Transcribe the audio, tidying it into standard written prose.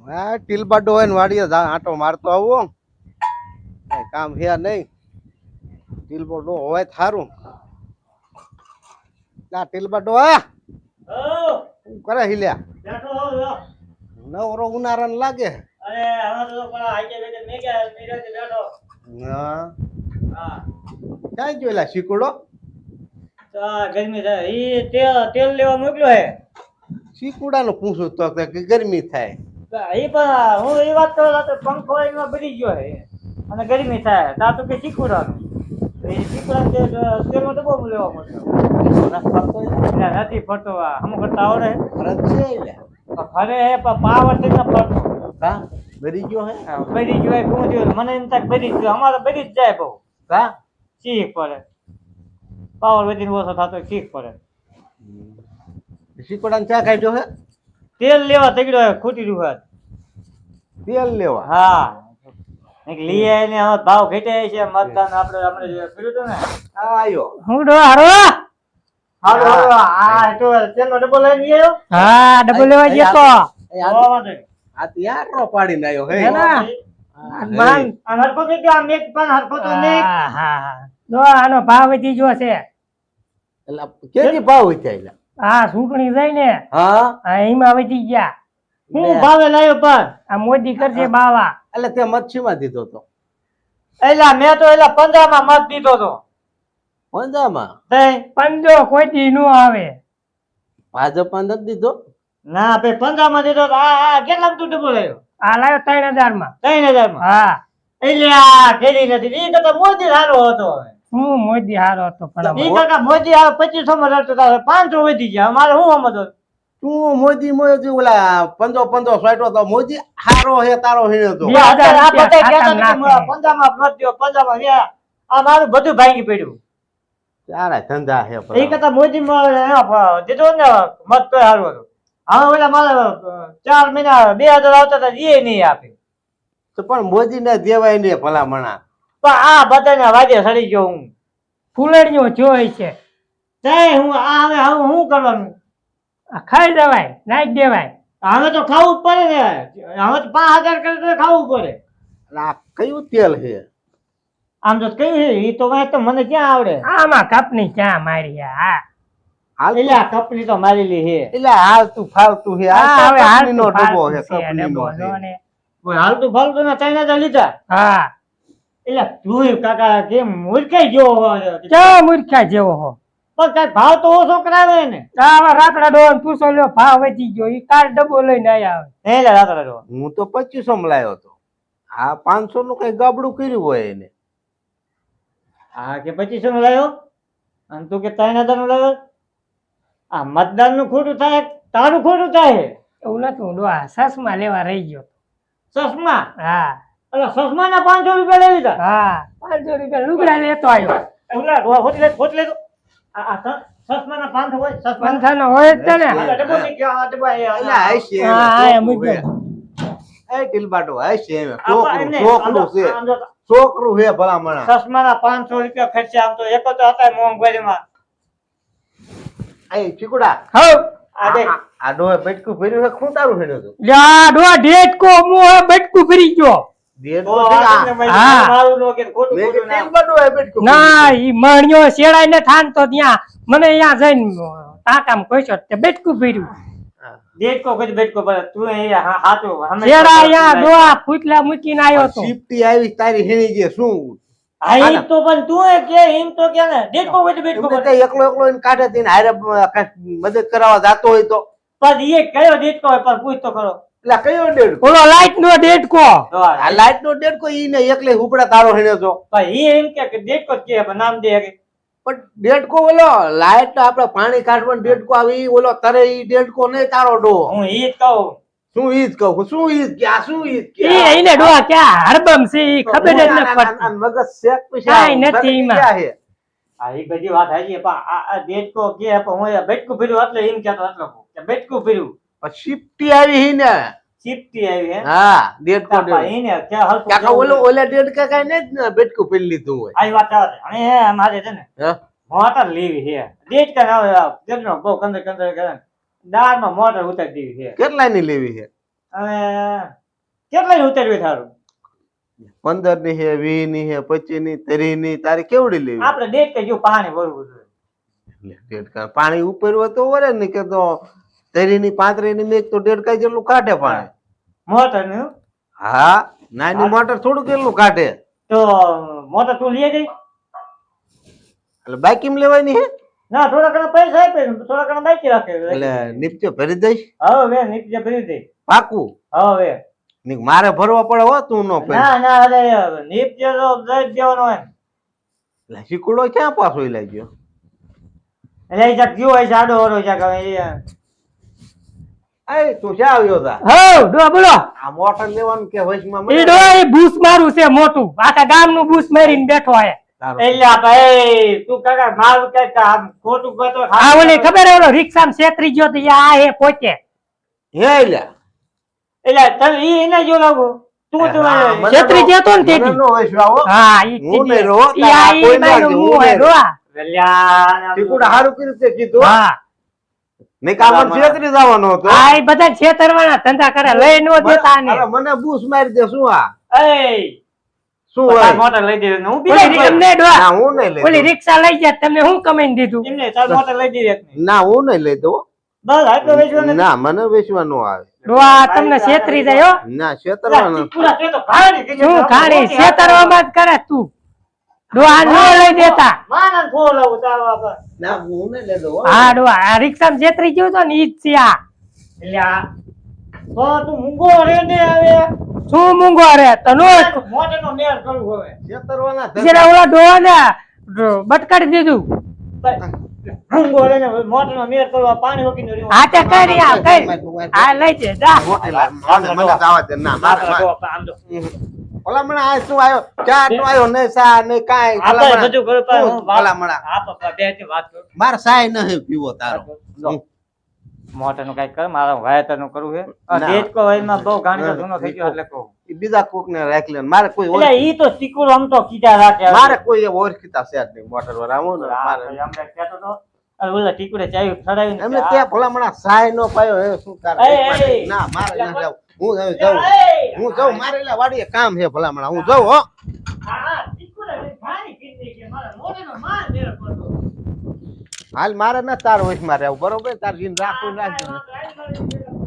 હા ટીલબાડો હોય ને વાડીએ આંટો મારતો આવો કઈ કામ હે નહીં. ટીલબાડો હોય થારું. ના ટીલબાડો આ શું કરે હિલ્યા નવરો ઉનાળાને લાગે. હા ક્યાં ગયો એલા શીકુડો? ગરમી થાય ઈ તેલ લેવા મોકલ્યો હે. શીકુડાનું પૂછું તો કે ગરમી થાય. ઈ પણ હું એ વાત કરું તો પંખો એમાં બળી ગયો હે અને ગરમી થાય તા તો કે ચીકુડાનું એ ચીકુડા તેલનો ડબ્બો લેવા મોકલ્યો નથી ફરતો હમ કરતા આવડે ફરજ છે એલા ફરે હે પણ પાવર થી ન ફરતો કા બરી ગયો હે બળી ગયો પૂછ્યું મને એમ થાય બળી ગયો અમારે બળી જ જાય બહુ કા ચીક પડે પાવર વધીને ઓછો થતો ચીક પડે. શીકુડાને ચા કાઢ્યો હે તેલ લેવા તગડ્યો હે ખૂટી રહ્યું તેલ લેવા. હા એક લઈ આવીને હવે ભાવ ઘટ્યા છે મતદાન આપણે આપણે કર્યું હતું ને આ આયો હું ડો હારો હાલો હાલો આ તો તેલનો ડબ્બો લઈને ગયો. હા ડબ્બો લેવા ગયો તો આ યારો પાડીને આવ્યો હે માન હરકો કે આ મેક પણ હરકો તો મેક હા જો આનો ભાવ વધી ગયો છે. એલા કેજી ભાવ વિચાર્યા? હા સુકણી જાય ને હા એમાં વધી ગયા. હું ભાવે લાવ્યો પણ આ મોદી કરશે બાવા એટલે તે મચ્છીમાં દીધો તો એલા મેં તો એલા 15 માં મત દીધો તો 15 માં પંજો કોઈ દી નો આવે ભાજપમાં નથી દીધો ના ભાઈ 15 માં દીધો આ કેટલા તું ડબો લાવ્યો? આ લાવ્યો 3000 માં 3000 માં હા એટલે આ ફેરી નથી ઈ તો મોદી હારો હતો. હું મોદી હારો હતો પણ ઈ કાકા મોદી આ 2500 માં રડતો 500 વધી ગયા અમારે હું સમજો તું મોદી મોદી ઓલા 15 સાઈટો તો મોદી હારો હે તારો હેણ્યો તો 2000 આ બધા કહેતા કે 15 માં મત દયો 15 માં આ મારું બધું ભાંગી પડ્યું. તારા ધંધા હે એ કરતા મોદી દીધો ને મત તો હારું હતું. હવે ઓલા મારે 4 મહિના 2000 આવતા હતા એ નહીં આપે તો પણ મોદી ને દેવાય ને ભલામણા પણ આ બધાને વાજે સડી ગયો હું ફૂલડીઓ જોઈ છે હું આ હવે હું કરવાનું ખાઈ દેવાય નાખી દેવાય હવે તો ખાવું જ પડે ને હવે તો 5000 કરે તો ખાવું પડે. આ કયું તેલ હે? આમ તો કયું છે એ તો વાત તો મને ક્યાં આવડે આમાં કપની ક્યાં મારી હા એટલે કપની તો મારેલી છે એટલે હાલતું ફાલતું હે આ હવે હાલનો ડબ્બો હે કપનીનો હે હાલતું ફાલતું ના 3000 લીધા. હા એટલે તું કાકા કેમ મૂર્ખાઈ જેવો હો ક્યાં મૂર્ખા જેવો હો પણ કઈ ભાવ તો ઓછો કરાવે ને આવા રાતડા ડોન પૂછો લ્યો ભાવ વધી ગયો ઈ કાર ડબ્બો લઈને આયા આવે એટલે રાતડા ડોન હું તો 2500 માં લાવ્યો તો આ 500 નું કઈ ગાબડું કર્યું હોય એને હા કે 2500 નો લાવ્યો અને તું કે 3000 નો લાવ્યો આ મતદાન નું ખોટું થાય તારું ખોટું થાય એવું નથી ડોહા સસમા લેવા રહી ગયો સસમા હા અરે સસમા ના 500 રૂપિયા લઈ લીધા હા 500 રૂપિયા લુગડા લેતો આવ્યો ઓલા ડોહા હોટ લે આ સસમા ના 500 હોય સસમા નો હોય જ ને ડબો ની કે આ ડબા એટલે આઈશે હા મૂક્યો એ ટીલબાડો આઈશે એમ છોકરું છે છોકરું હે ભલામણા સસમા ના 500 રૂપિયા ખર્ચા આમ તો એક તો હતા મોંઘવારીમાં એ ચીકુડા હવ આ ડોહે બટકું ભર્યું છે શું તારું હેડ્યો તો યા ડોહા ઢેટકો મો બટકું ભરી ગયો ના ઈ મણ્યો શેડાઈ ને થાન તો ત્યાં મને અહીંયા જઈને ટાટામાં કોઈસો તે બેટકું ભર્યું બેટકો કોઈ બેટકો પર તું અહીંયા હાતો શેડા અહીંયા ડોહા ફૂટલા મૂકીને આવ્યો તો શિફ્ટી આવી તારી હેણી જે શું આઈ તો પણ તું કે એમ તો કે ને બેટકો કોઈ બેટકો પર એકલો એકલો એને કાઢે દઈને હારે મદદ કરાવવા જાતો હોય તો પણ એ કયો ડેટકો હોય પણ પૂછ તો કરો એટલે કયો ડેડકો ઓલો લાઈટ નો ડેટકો આ લાઈટ નો ડેડકો ઈને એકલે ઉપડા તારો હેણ્યો તો ભાઈ એ એમ કે ડેટકો કે નામ દે કે પણ ડેડકો ઓલો લાઈટ આપણે પાણી કાઢવાનો ડેડકો આવી ઓલો તરે ઈ ડેડકો નહીં તારો ડો હું ઈ જ કહું શું ઈ જ કહું શું ઈ જ કે આ શું ઈ જ કે ઈ એને ડોહા ક્યાં હરબમ છે ઈ ખબર જ ન પડતી મગજ શેક પૈસા કાઈ નથી ઈમાં આ ઈ બધી વાત હાજી પણ આ ડેટકો કે પણ હું બેટકું ભર્યું એટલે એમ કહેતો હતો કે બેટકું ભર્યું શિફ્ટી આવી હી ને શિફ્ટી આવી હે હા ડેડકો એને કે હલકો કાકા ઓલે ડેડકા કાઈ ને બેટકું પેલી લીધું હોય આઈ વાત આવે અને હે મારે છે ને મોટર લેવી છે ડેટકા ના આવે કેટલો બહુ કંદર કરે દાળમાં મોટર ઉતારી દેવી છે કેટલાની લેવી છે હવે કેટલા ઉતરવી થારું 15 ની હે 20 ની હે 25 ની 30 ની તારી કેવડી લેવી આપણે દેખ કે જો પાણી ભરવું જોઈએ દેડકા પાણી ઉપર હોય તો વરે ને કે તો 30 ની 35 ની મેક તો દેડકા જેટલું કાઢે પાણી મોટર નું હા નાની મોટર થોડું કેટલું કાઢે તો મોટર તું લઈ જઈ એટલે બાઈક લેવાય ની હે ના થોડા ઘણા પૈસા આપે ને થોડા ઘણા બાકી રાખે એટલે નીપચે ભરી દઈશ હવે નીચે ભરી દે પાકું હવે નીક મારે ભરવા પડે હો તું નો ભરી ના ના અરે નીચે તો દઈ દેવાનો હોય એટલે શીકુડો ક્યાં પાછો લઈ ગયો એટલે એ જાક ગયો હોય જાડો ઓરો જાક એ તું ક્યાં આવ્યો તા હો ડો બોલો આ મોટર લેવાનું કે વચમાં ઈ ડો એ બૂસ મારું છે મોટું આખા ગામનું બૂસ મારીને બેઠો હે એટલે ભાઈ તું કાકા મારું કઈક આમ ખોટું કહેતો આ ઓલી ખબર હે ઓલો રિક્ષામાં છેતરી ગયો તો આ હે પોતે હે લ્યા એટલે તમે ઈ એને જો લાગો તું તો છેતરી ગયો તો ને તેથી નો વૈશ્વા હો હા ઈ હું નહીં રહો ઈ આ ઈ બાઈનું મું હે ડો શીકુડા હારું કર્યું તે કીધું હા નિકામણ છેતરી જવાનો હતો આ ઈ બધા છેતરવાના ધંધા કરે લઈ નો દેતા ને અરે મને બૂસ મારી દે શું આ એ શું હોય મોટર લઈ દીધી હું ઓલી બી તમને ડો ના હું નહીં લઈ ઓલી દઉં. રિક્ષા લઈ જાય તમને હું કમાઈને દીધું એમને તાર મોટર લઈ દીધી ના હું નહીં લઈ દઉં બસ આટલો વેચવાનો નથી. ના મને વેચવા નો આવે ડો આ તમને છેતરી જાય હો ના છેતરવાનો પૂરા તે તો ભાડી કીધું. શું ખાણી છેતરવામાં જ કરે તું ડો આ નો લઈ દેતા માનન ફોન લાવું તાર બાપા ના હું નહીં લઈ દઉં હો. હા ડો આ રિક્ષામાં છેતરી ગયો તો ને ઈ જ છે આ એટલે આ તો તું મૂંગો રે ને આવે શું મૂંગો રે તો નો મોટરનો મેળ કરવું હવે છેતરવાના જરા ઓલા ડોહાને બટકાડી દીધું મૂંગો રે ને મોટરનો મેળ કરવા પાણી રોકીને રહ્યો આ તે કરી આ કઈ આ લઈ દે જા મોટી લાગ. મને જવા દે. ના મારે આમ તો ભલામણા આ શું આવ્યો ચા નો આવ્યો નહીં સા નહીં કાંઈ આપણે ભલામણા. બધું કરું પણ હું વાત ભલામણા. આ પપ્પા બે થી વાત કરું મારે સાય નહીં પીવો તારો મોટરનું કઈક કર મારા વાયતરનું કરવું છે આ ના. દેશકો વયમાં બહુ ગાંઠો જૂનો થઈ ગયો એટલે કહું ઈ બીજા કોક ને રાખી લે મારે કોઈ એટલે ઈ તો સિકુર આમ તો કીધા રાખે મારે કોઈ એવો ઓળખીતા છે જ નહીં મોટર વાળા આવું ને મારે અમને કહેતો તો અરે ઓલા ટીકુડે ચાવી ચડાવીને એમને ત્યાં ભલામણા સાય નો પાયો હે શું તારે એ, એ. ના મારે ના જાવ હું જાઉં હું જાઉં મારે એટલે વાડીએ કામ છે ભલામણા હું જાઉં હો હા ટીકુડે ભારી કીધી કે મારા મોઢેનો માર મેળ પડતો હાલ મારે ના તાર વચ મારે આવું બરોબર તાર જીન રાખવું રાખજો આ